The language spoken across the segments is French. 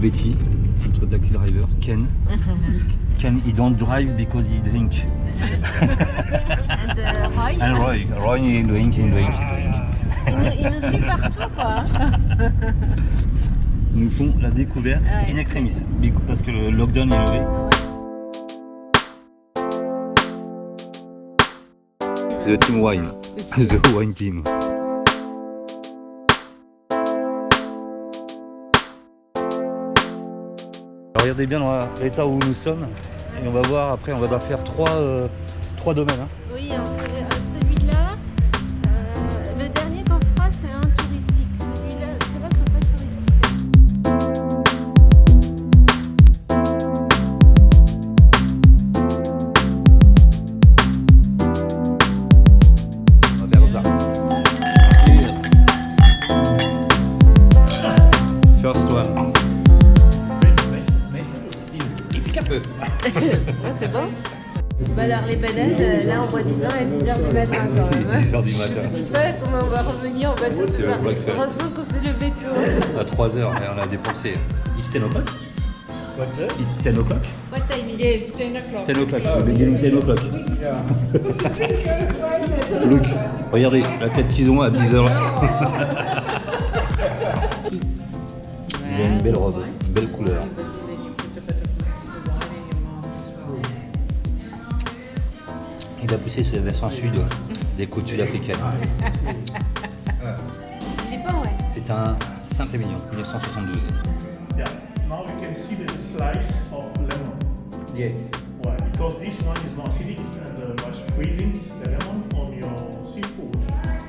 Betty, notre taxi driver, Ken. Ken, he don't drive because he drink. And Roy. And Roy, he drink. Il nous suit partout, quoi. Nous font la découverte in extremis, parce que le lockdown est levé. The team wine, the wine team. Regardez bien dans l'état où nous sommes et on va voir après, on va devoir faire trois domaines. Hein. Oui, celui-là, le dernier qu'on fera c'est un touristique. Celui-là, ceux-là sont pas touristiques. On va faire comme ça. First one. C'est bon. Bah alors les balades, là on boit du vin à 10h du matin quand même. 10h du matin. Je sais pas comment on va revenir en bateau ce soir. Heureusement qu'on s'est levé tôt. À 3h, on a dépensé. It's 10 o'clock? It's 10 o'clock? What time is it? Yes, 10 o'clock. 10 o'clock, beginning 10 o'clock. Look, regardez la tête qu'ils ont à 10h. Il a une belle robe, une belle couleur. Il va pousser sur le versant sud des côtes sud-africaines. Il est pas, ouais. C'est un Saint-Émilion, 1972. Yeah, now you can see the slice of lemon. Yes. Why? Because this one is more acidic and by squeezing the lemon on your seafood,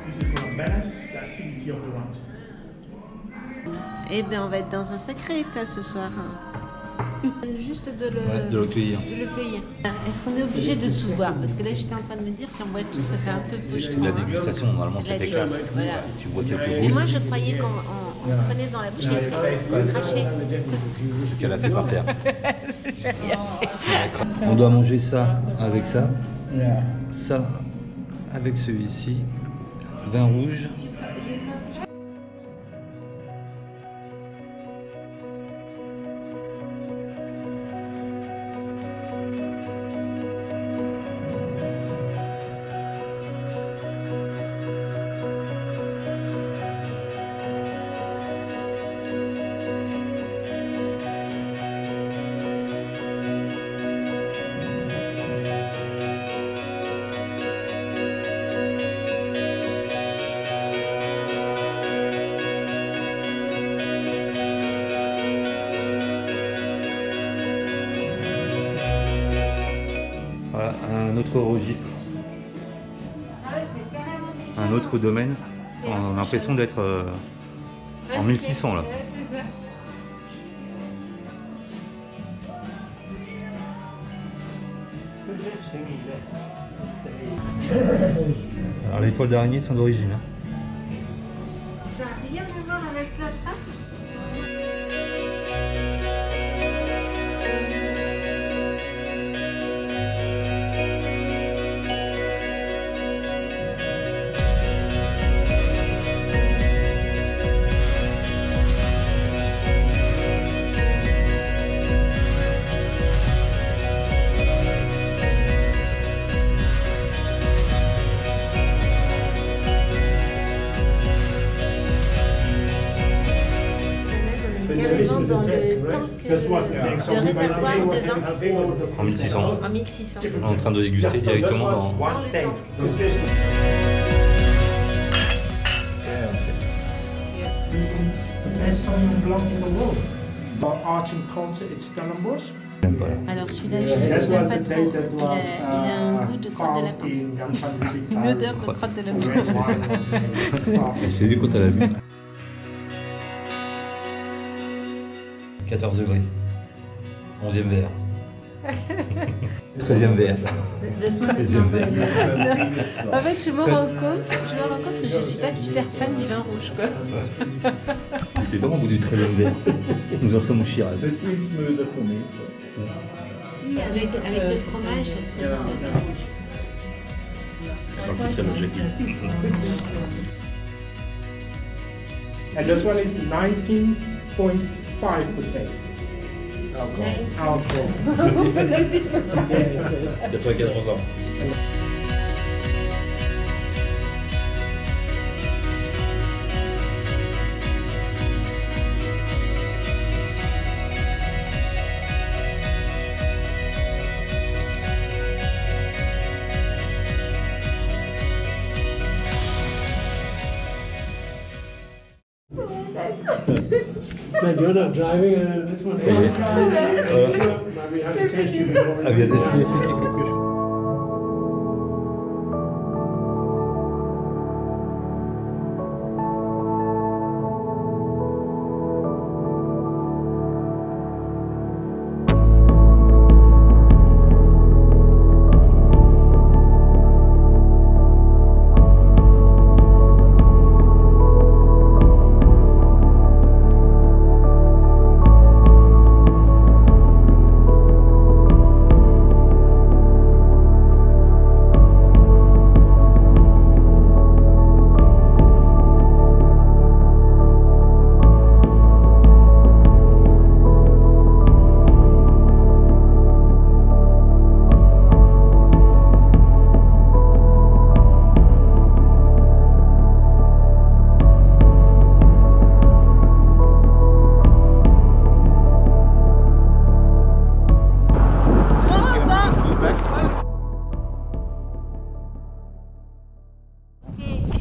this is going to balance the acidity of the ranch. Eh bien on va être dans un sacré état ce soir. Juste de le cueillir. Est-ce qu'on est obligé de tout boire? Parce que là j'étais en train de me dire si on boit tout ça fait un peu C'est de frustrant. la dégustation, normalement ça fait classe. Voilà. Tu bois quelques Et gouttes, moi je croyais qu'on prenait dans la bouche et après on crachait. ce qu'elle a fait par terre. On doit manger ça avec ça, ça avec celui-ci, vin rouge. Voilà, un autre registre, Ah ouais, c'est carrément différent. un autre domaine. On a l'impression d'être en 1600 là. Ouais, c'est ça. Alors les toiles d'araignée sont d'origine. Hein. Ça n'a rien à voir avec l'autre. Carrément dans le tank de réservoir de vin En 1600. en 1600. On est en train de déguster directement dans... Dans le tank. There's some blanc in the world. For arch and concert, it's Stellenbosch. J'aime pas là. Alors celui-là, je That n'aime was pas the trop. date that Il a was un goût de crotte de found lapin. in Jan van de Witt Une odeur de crotte de lapin. Et c'est lui quand elle a bu. 14 degrés. 11e verre. 13e verre. 13e verre. En fait, je me rends compte que je suis pas super fan du vin rouge, quoi. Il était vraiment au bout du 13e verre. Nous en sommes au Chirac. Si, avec le fromage, c'est très bon, le vin rouge. En plus, ça me jette. And this one is 19.5 5% alcohol. Alcohol. 95%. No, you're not driving this one. Ça y est. Maybe you have to test you before we Elle vient d'essayer d'expliquer quelque chose.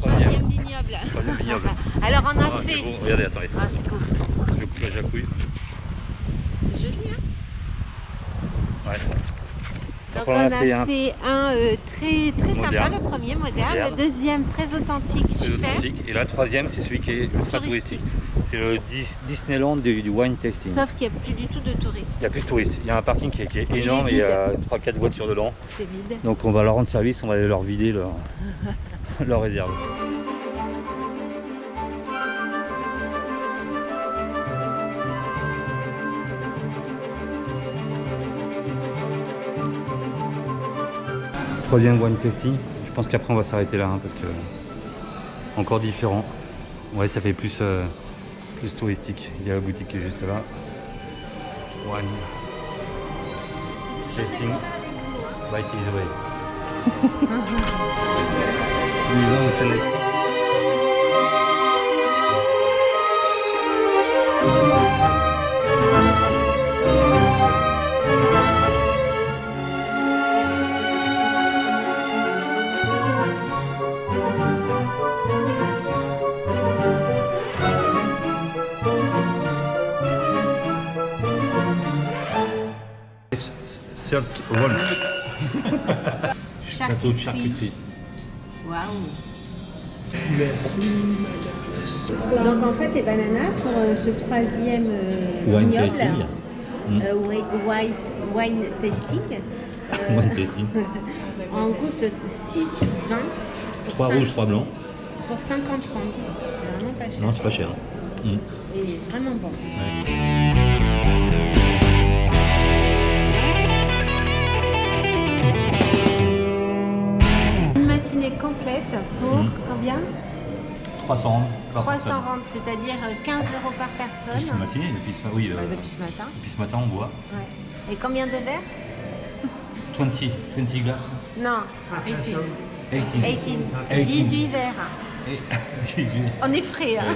Troisième vignoble. Troisième vignoble. Alors on a Ah, c'est fait. beau. Regardez, attendez. Ah, c'est cool. Je coupe la jacouille. C'est joli, hein? Ouais. Donc on on a a fait un fait un très sympa, moderne. le premier moderne, Moderne. le deuxième très authentique, C'est super. authentique. Et la troisième, c'est celui qui est ultra touristique. C'est le Disneyland du wine tasting. Sauf qu'il n'y a plus du tout de touristes. Il n'y a plus de touristes. Il y a un parking qui est Il est énorme et il y vide. a 3-4 voitures dedans. C'est vide. Donc on va leur rendre service, on va aller leur vider leur réserve. Troisième wine tasting. Je pense qu'après on va s'arrêter là, hein, parce que encore différent. Ouais, ça fait plus touristique. Il y a la boutique qui est juste là. Wine tasting by his way. Lisons le canette. Plateau de charcuterie. Waouh. Merci. Donc en fait les bananas pour ce troisième Wine vignoble, tasting. wine tasting, Wine tasting. on goûte 6 vins 3 rouges, 3 blancs. pour 50-30. C'est vraiment pas cher. Non, c'est pas cher. Et vraiment bon. Une matinée complète pour combien? 300 rentes par 300 personne. rentes, c'est-à-dire 15 € par personne. Juste une matinée, depuis ce, oui, Depuis ce matin. depuis ce matin on boit. Ouais. Et combien de verres? 20 glass. Non, 18. 18. 18 verres. Et 18. On est frais, hein?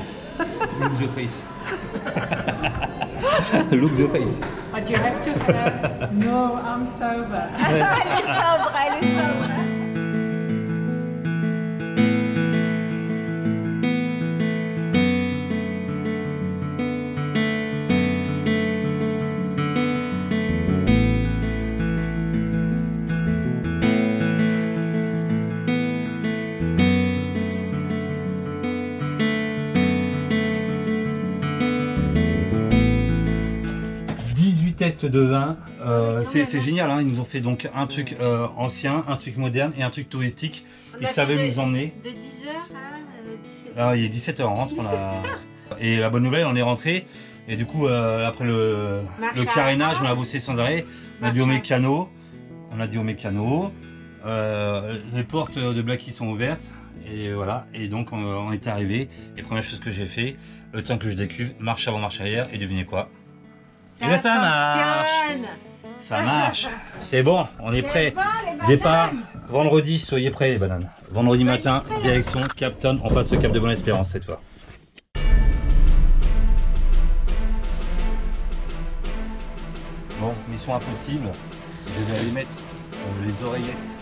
Look the face. Look the face. But you have to no, I'm sober. Elle est sobre, elle est sobre. 18 tests de vin, c'est génial, hein. Ils nous ont fait donc un truc ancien, un truc moderne et un truc touristique. Ils savaient nous emmener. De 10h à 17h. Là, il est 17h, on rentre. Et la bonne nouvelle, on est rentré. Et du coup, après le carénage, on a bossé sans arrêt. On a dit au mécano. Les portes de Blacky sont ouvertes. Et voilà. Et donc, on est arrivé. Et première chose que j'ai fait, le temps que je décuve, marche avant, marche arrière. Et devinez quoi? Et là, ça marche. Ça marche. C'est bon, on est prêt. Départ vendredi, soyez prêts les bananes. Vendredi matin, direction Cap Town. On passe le Cap de Bonne-Espérance cette fois. Bon, mission impossible. Je vais aller mettre les oreillettes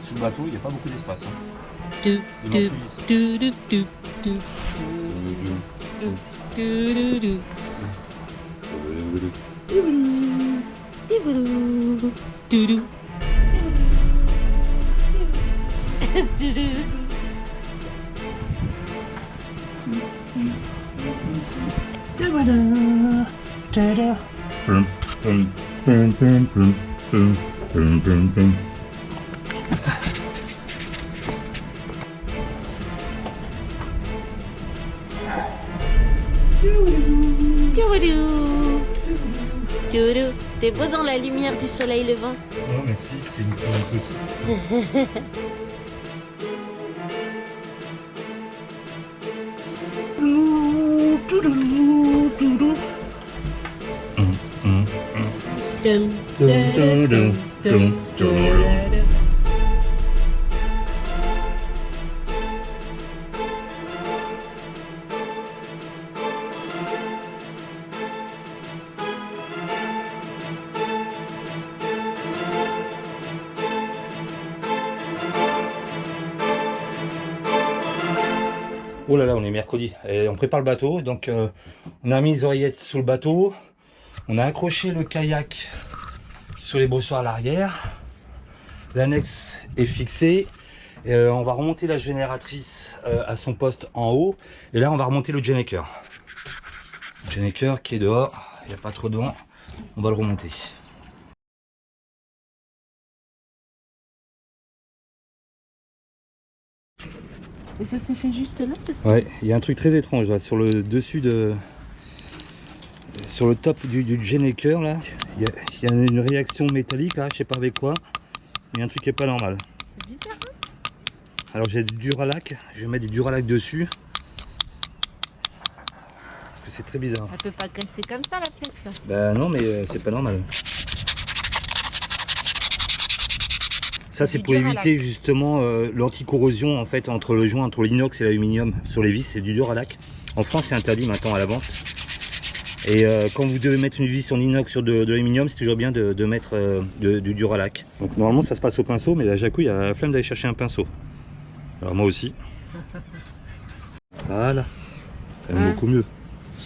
sous le bateau. Il n'y a pas beaucoup d'espace. T'es beau dans la lumière du soleil levant. Non, merci, c'est une chose impossible. Oh là là, on est mercredi et on prépare le bateau. Donc on a mis les oreillettes sous le bateau. On a accroché le kayak sur les brossoirs à l'arrière. L'annexe est fixée. Et, on va remonter la génératrice à son poste en haut. Et là, on va remonter le Gennaker. Le Gennaker qui est dehors. Il n'y a pas trop de vent. On va le remonter. Et ça s'est fait juste là parce que... Ouais, il y a un truc très étrange là, sur le dessus de... Sur le top du Gennaker là, il y a une réaction métallique là, je sais pas avec quoi. Il y a un truc qui est pas normal. C'est bizarre, hein? Alors j'ai du Duralac, je vais mettre du Duralac dessus. Parce que c'est très bizarre. Elle peut pas casser comme ça la pièce là. Bah non mais c'est pas normal. Ça c'est pour éviter justement l'anticorrosion en fait entre le joint, entre l'inox et l'aluminium sur les vis, c'est du Duralac. En France c'est interdit maintenant à la vente. Et quand vous devez mettre une vis en inox sur de l'aluminium, c'est toujours bien de mettre du Duralac. Donc normalement ça se passe au pinceau, mais là Jacou il a la flemme d'aller chercher un pinceau. Alors moi aussi. Voilà. C'est beaucoup mieux.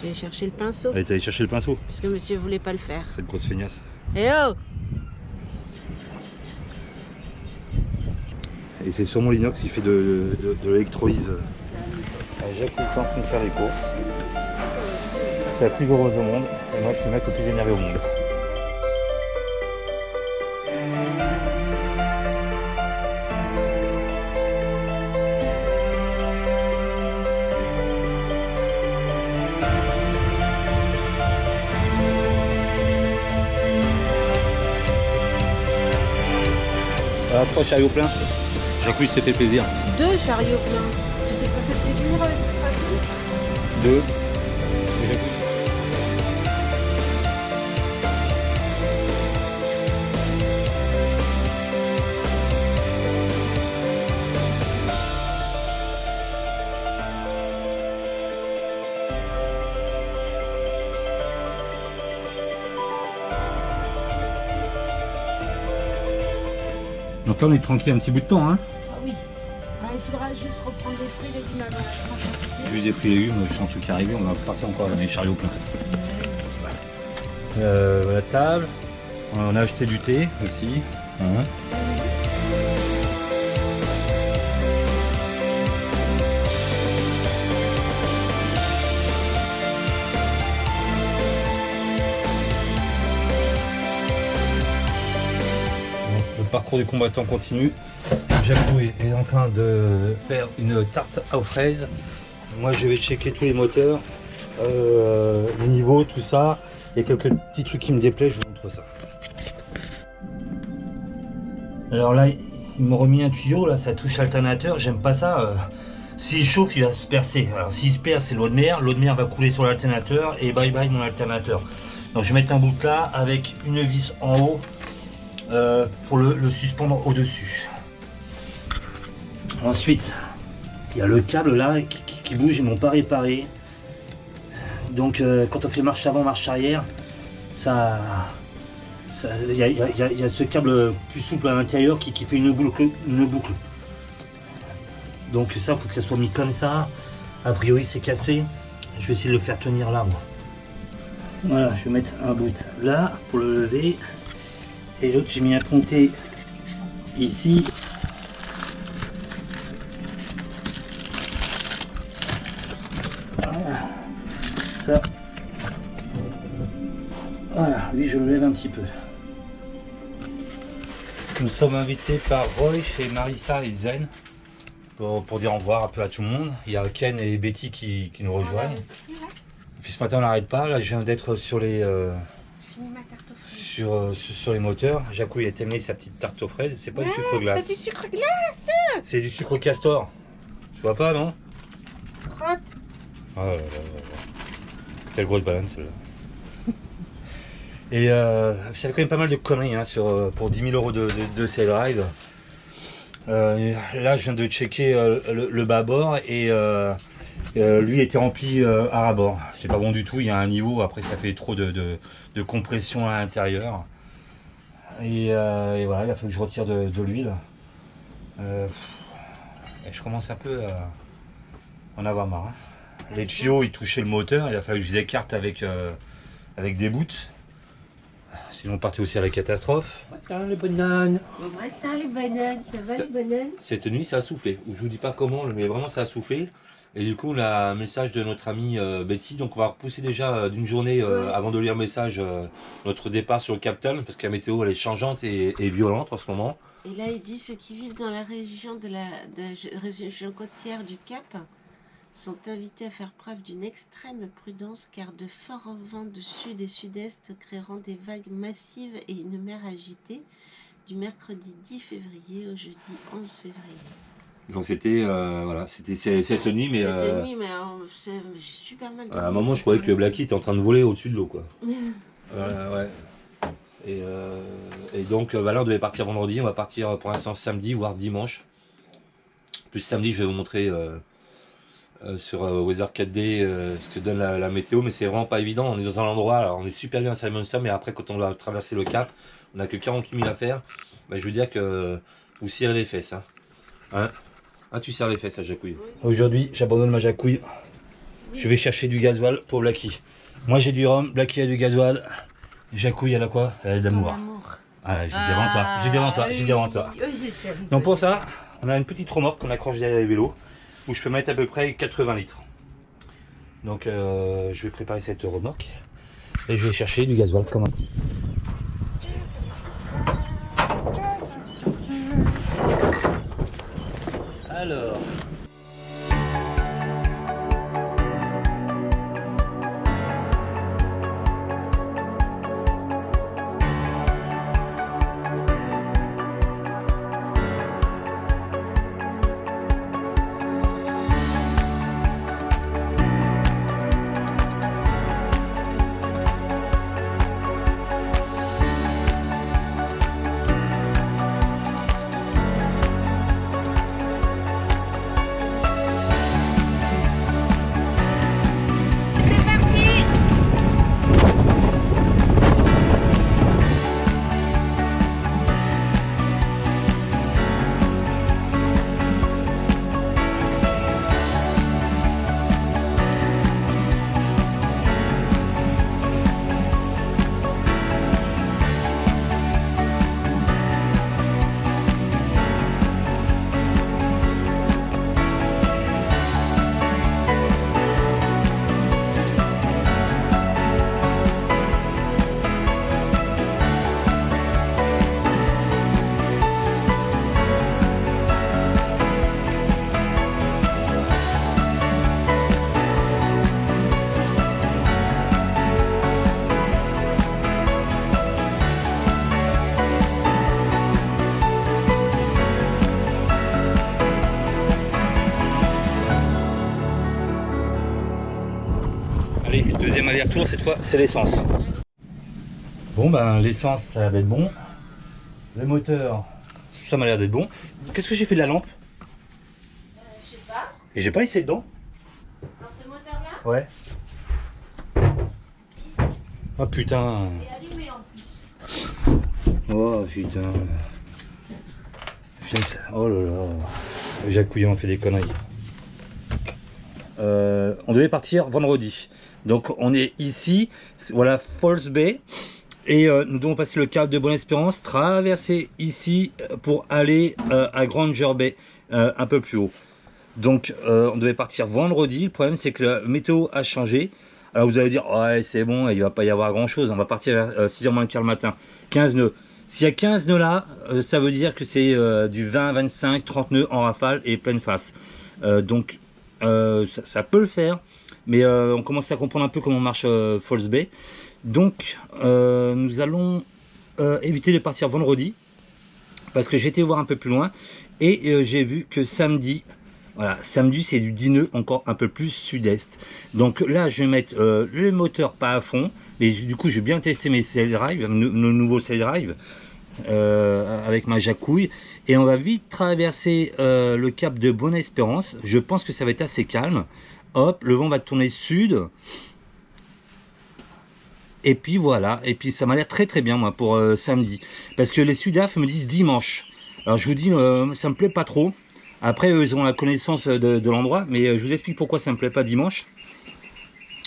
Je vais chercher le pinceau. Allez, t'es allé chercher le pinceau. Parce que monsieur voulait pas le faire. Cette grosse feignasse. Eh oh! Et c'est sûrement l'inox qui fait de l'électrolyse. Jacques est en train de faire les courses. C'est la plus heureuse au monde. Et moi je suis le mec le plus énervé au monde. Voilà, 3 chariots pleins. Jacques s'est fait plaisir. 2 chariots pleins. Tu t'es pas fait plaisir avec le trafic? 2. Donc là on est tranquille un petit bout de temps, hein. Ah oui. Ah, il faudra juste reprendre des fruits et légumes avant la J'ai eu des fruits et légumes, je sens le truc qui arrive, on va partir encore dans les chariots pleins. La table, on a acheté du thé aussi. Hein. Le parcours du combattant continue. Jacou est en train de faire une tarte aux fraises. Moi je vais checker tous les moteurs, les niveaux, tout ça. Il y a quelques petits trucs qui me déplaisent, je vous montre ça. Alors là, ils m'ont remis un tuyau, là ça touche l'alternateur, j'aime pas ça. S'il chauffe, il va se percer. Alors s'il se perce, c'est l'eau de mer va couler sur l'alternateur et bye bye mon alternateur. Donc je vais mettre un bout là avec une vis en haut pour le suspendre au-dessus. Ensuite, il y a le câble là qui bouge, ils m'ont pas réparé. Donc quand on fait marche avant, marche arrière, il y a ce câble plus souple à l'intérieur qui fait une boucle. Donc ça, il faut que ça soit mis comme ça. A priori c'est cassé. Je vais essayer de le faire tenir là moi. Voilà, je vais mettre un bout là pour le lever. Et l'autre j'ai mis un ponté ici. Voilà. Ça. Voilà, lui je le lève un petit peu. Nous sommes invités par Roy chez Marissa et Zen pour dire au revoir un peu à tout le monde. Il y a Ken et Betty qui nous rejoignent. Et puis ce matin on n'arrête pas. Là je viens d'être sur les sur les moteurs. Jacouille a terminé sa petite tarte aux fraises. C'est pas du sucre glace. C'est du sucre glace. C'est du sucre castor. Tu vois pas non? Crotte. Oh là là là là. Quelle grosse balance celle-là. Et ça fait quand même pas mal de conneries hein, pour 10 000 € de sale ride. Là je viens de checker le bâbord et lui était rempli à ras-bord. C'est pas bon du tout, il y a un niveau, après ça fait trop de compression à l'intérieur. Et voilà, il a fallu que je retire de l'huile. Je commence un peu à en avoir marre. Hein. Les tuyaux ils touchaient le moteur, il a fallu que je les écarte avec des bouts. Sinon on partait aussi à la catastrophe. Attends les bananes. Attends les bananes, ça va les bananes? Cette nuit ça a soufflé. Je vous dis pas comment, mais vraiment ça a soufflé. Et du coup on a un message de notre amie Betty. Donc on va repousser déjà d'une journée avant de lire le message notre départ sur le Captain. Parce que la météo elle est changeante et violente en ce moment. Et là, il dit ceux qui vivent dans la région de la région côtière du Cap sont invités à faire preuve d'une extrême prudence car de forts vents de sud et sud-est créeront des vagues massives et une mer agitée du mercredi 10 février au jeudi 11 février. Donc c'était voilà, c'était cette nuit, mais Cette nuit, mais j'ai super mal. à un moment je croyais que le Blackie était en train de voler au-dessus de l'eau quoi. Ouais. Et donc là on devait partir vendredi, on va partir pour l'instant samedi voire dimanche. Plus samedi je vais vous montrer sur Weather 4D ce que donne la météo, mais c'est vraiment pas évident. On est dans un endroit, alors on est super bien à Simonstown, mais après quand on doit traverser le cap, on a que 48 000 à faire. Bah, je veux dire que vous serrez les fesses. Hein, tu serres les fesses à Jacouille. Aujourd'hui j'abandonne ma Jacouille. Je vais chercher du gasoil pour Blackie. Moi j'ai du rhum, Blackie a du gasoil. Jacouille elle a quoi? Elle a de l'amour. Ah, j'ai devant toi. Donc pour ça, on a une petite remorque qu'on accroche derrière les vélos où je peux mettre à peu près 80 litres. Donc je vais préparer cette remorque et je vais chercher du gasoil comme un. Alors. Allez, deuxième aller-retour, cette fois c'est l'essence. Bon ben l'essence ça a l'air d'être bon. Le moteur, ça m'a l'air d'être bon. Qu'est-ce que j'ai fait de la lampe? Je sais pas. Et j'ai pas essayé dedans? Dans ce moteur-là, Ouais. Oh putain. et allumé en plus. Oh putain. J'aime ça. Oh là là. Jacques Couillon fait des conneries. On devait partir vendredi. Donc on est ici, voilà False Bay. Et nous devons passer le cap de Bonne-Espérance, traverser ici pour aller à Granger Bay, un peu plus haut. Donc on devait partir vendredi. Le problème c'est que la météo a changé. Alors vous allez dire, ouais c'est bon, il va pas y avoir grand chose. On va partir vers 6h moins le quart le matin. 15 nœuds. S'il y a 15 nœuds là, ça veut dire que c'est du 20, 25, 30 nœuds en rafale et pleine face. Donc ça peut le faire. Mais on commence à comprendre un peu comment marche False Bay. Donc nous allons éviter de partir vendredi. Parce que j'étais voir un peu plus loin. Et j'ai vu que samedi... Voilà, samedi c'est du 10 nœuds encore un peu plus sud-est. Donc là je vais mettre le moteur pas à fond, mais du coup je vais bien tester mes sail drive, nos nouveaux sail drive avec ma jacouille. Et on va vite traverser le cap de Bonne-Espérance. Je pense que ça va être assez calme. Hop, le vent va tourner sud. Et puis voilà, et puis ça m'a l'air très très bien moi pour samedi. Parce que les Sudaf me disent dimanche. Alors je vous dis, ça me plaît pas trop. Après, eux, ils ont la connaissance de l'endroit, mais je vous explique pourquoi ça me plaît pas dimanche.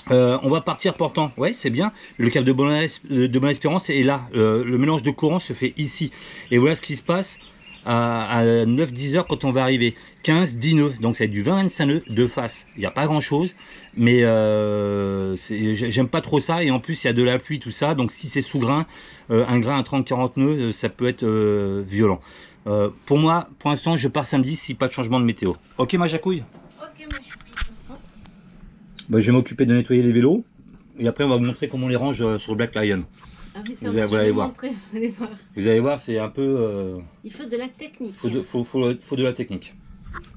On va partir portant, ouais, c'est bien. Le cap de Bonne-Espérance est là. Le mélange de courant se fait ici. Et voilà ce qui se passe à 9-10 heures quand on va arriver. 15-10 nœuds, donc ça va être du 20-25 nœuds de face. Il n'y a pas grand chose, mais j'aime pas trop ça. Et en plus, il y a de la pluie, tout ça. Donc si c'est sous grain, un grain à 30-40 nœuds, ça peut être violent. Pour moi, pour l'instant, je pars samedi si pas de changement de météo. Ok ma jacouille? Ok, ma choupie. Bah, je vais m'occuper de nettoyer les vélos. Et après, on va vous montrer comment on les range sur le Black Lion. Ah oui, ça Vous va, allez je vais voir. montrer, vous allez voir. Vous allez voir, c'est un peu... Il faut de la technique. faut de la technique.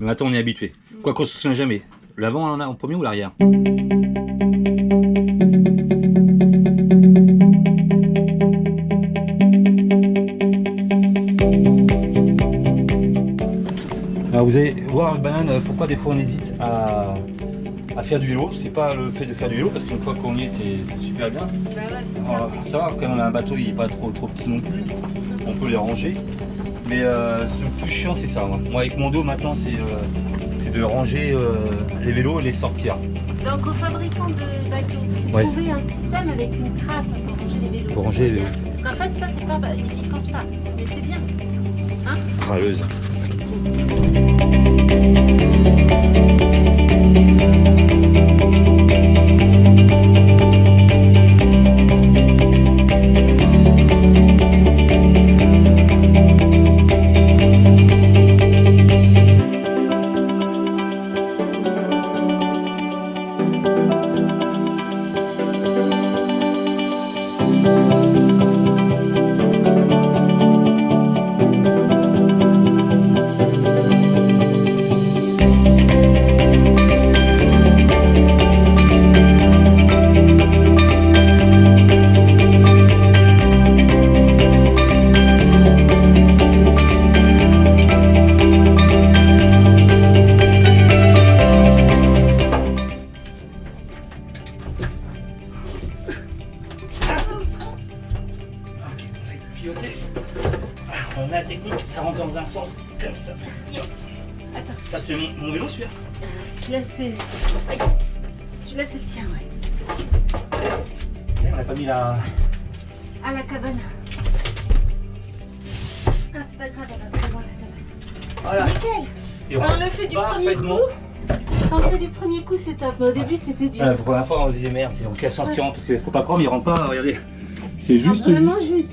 Mais maintenant, on est habitué. Quoi qu'on se souvient jamais. L'avant, on en a en premier ou l'arrière? Alors vous allez voir, banane, pourquoi des fois on hésite à faire du vélo. C'est pas le fait de faire du vélo, parce qu'une fois qu'on y est, c'est super bien. Bah ouais, c'est Alors, bien. ça va, quand on a un bateau, il n'est pas trop petit non plus. On peut les ranger. Mais le plus chiant, c'est ça. Moi, avec mon dos, maintenant, c'est de ranger les vélos et les sortir. Donc, aux fabricants de bateaux, Ouais. trouver un système avec une trappe pour ranger les vélos. Pour ça, ranger c'est les bien. vélos. Parce qu'en fait, ça, c'est pas. Ils y pensent pas. Mais c'est bien. Râleuse. On a la technique, ça rentre dans un sens comme ça. Attends. Ça c'est mon vélo celui-là. Celui-là, c'est. Aïe. Celui-là, c'est le tien, ouais. On n'a pas mis la... À la cabane. Ah, c'est pas grave, on va pas voir la cabane. Voilà. Nickel. Et On le fait du premier parfaitement. coup. Quand on le fait du premier coup, c'est top. Mais au début, c'était dur. La première fois on se dit merde, c'est dans quel sens qui rentre, parce qu'il faut pas croire, mais il rentre pas, regardez. C'est Ah, juste, vraiment juste.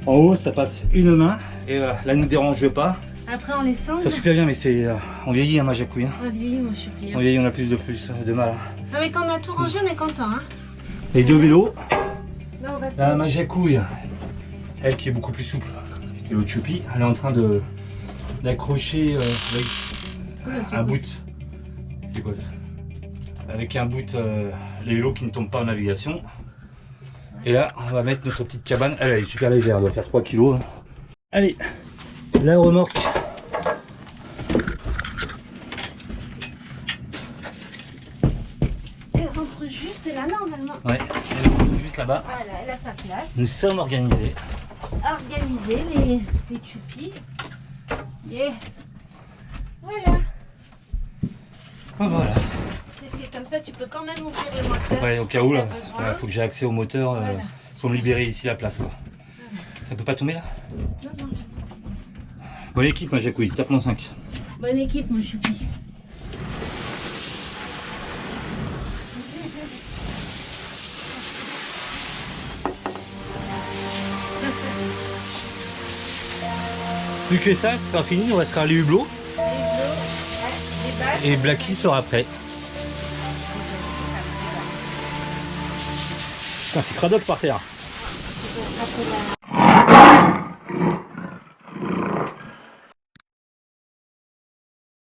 En haut ça passe une main, et voilà, là ne nous dérange pas. Après, on les sent. Ça super bien, mais c'est... on vieillit hein, ma jacouille. Hein. On vieillit, moi, je suis pliée. On vieillit, on a plus de mal. Hein. Ah, mais quand on a tout rangé, on est content, hein. Les deux vélos, Là, on va la se... ma jacouille, elle qui est beaucoup plus souple que l'autre choupi, elle est en train d'accrocher avec un bout. C'est quoi ça? Avec un bout les vélos qui ne tombent pas en navigation. Et là, on va mettre notre petite cabane. Elle est super légère, elle doit faire 3 kg. Allez, la remorque. Elle rentre juste là normalement. Ouais, elle est juste là-bas. Voilà, elle a sa place. Nous sommes organisés. Organiser les chupis. Et voilà. Ah, voilà. C'est fait comme ça, tu peux quand même ouvrir le moteur. Ouais, au cas où, si là, t'as besoin. faut que j'ai accès au moteur. Voilà. Faut me libérer ici la place, quoi. Ça peut pas tomber là? Non, non, c'est bon. Bonne équipe, ma Jacouille, tape mon 5. Bonne équipe, mon choupi. Plus que ça, ce sera fini, on restera les hublots. Les bâches. Et Blacky sera prêt. Putain, c'est cradoc par terre. Tu peux attraper